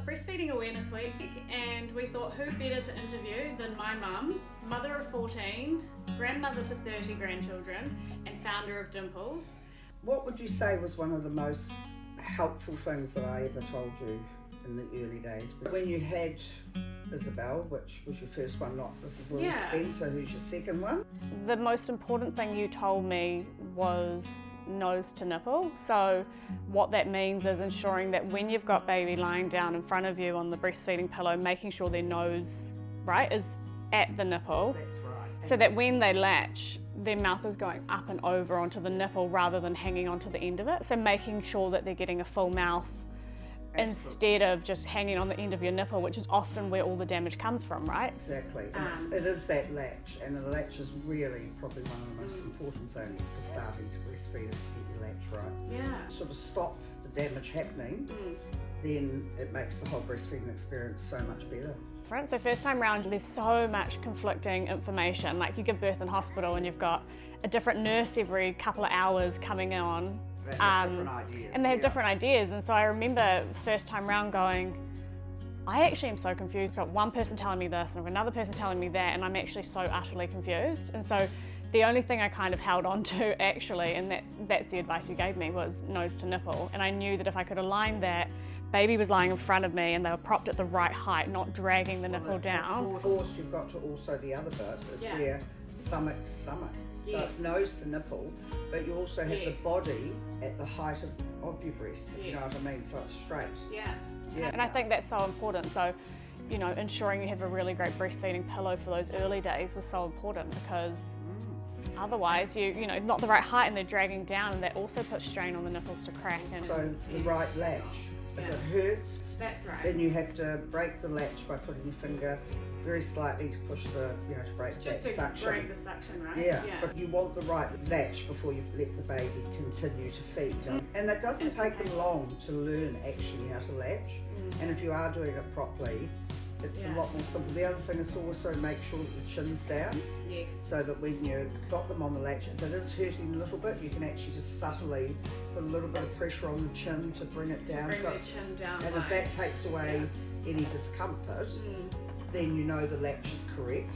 Breastfeeding Awareness Week, and we thought who better to interview than my mum, mother of 14, grandmother to 30 grandchildren, and founder of Dimples. What would you say was one of the most helpful things that I ever told you in the early days? When you had Isabel, which was your first one, not Mrs. Little Spencer, who's your second one. The most important thing you told me was nose to nipple. So what that means is ensuring that when you've got baby lying down in front of you on the breastfeeding pillow, making sure their nose, is at the nipple. That's right. So that when they latch, their mouth is going up and over onto the nipple rather than hanging onto the end of it. So making sure that they're getting a full mouth instead of just hanging on the end of your nipple, which is often where all the damage comes from, right? Exactly. And it is that latch, and the latch is really probably one of the most important things for starting to breastfeed, is to get your latch right. Yeah. Sort of stop the damage happening, then it makes the whole breastfeeding experience so much better. So first time round, there's so much conflicting information. Like you give birth in hospital and you've got a different nurse every couple of hours coming on. They have different ideas. And they have different ideas. And so I remember first time round going, I actually am so confused. I've got one person telling me this and I've got another person telling me that, and I'm actually so utterly confused. And so the only thing I kind of held on to actually, and that's the advice you gave me, was nose to nipple. And I knew that if I could align that, baby was lying in front of me and they were propped at the right height, not dragging the nipple down. Of course, you've got to also, the other bit is where stomach to stomach. So it's nose to nipple, but you also have the body at the height of your breast, if you know what I mean, so it's straight. Yeah. And I think that's so important. So, you know, ensuring you have a really great breastfeeding pillow for those early days was so important, because otherwise you know, not the right height and they're dragging down, and that also puts strain on the nipples to crack. And so the right latch. If it hurts, that's right, then you have to break the latch by putting your finger very slightly to push the, to break just that to suction. break the suction, right? Yeah, but you want the right latch before you let the baby continue to feed. And that doesn't take them long to learn actually how to latch. And if you are doing it properly, it's a lot more simple. The other thing is to also make sure that the chin's down. Yes. So that when you've got them on the latch, if it is hurting a little bit, you can actually just subtly put a little bit of pressure on the chin to bring it down. Bring the chin down. And if that takes away any discomfort, then you know the latch is correct.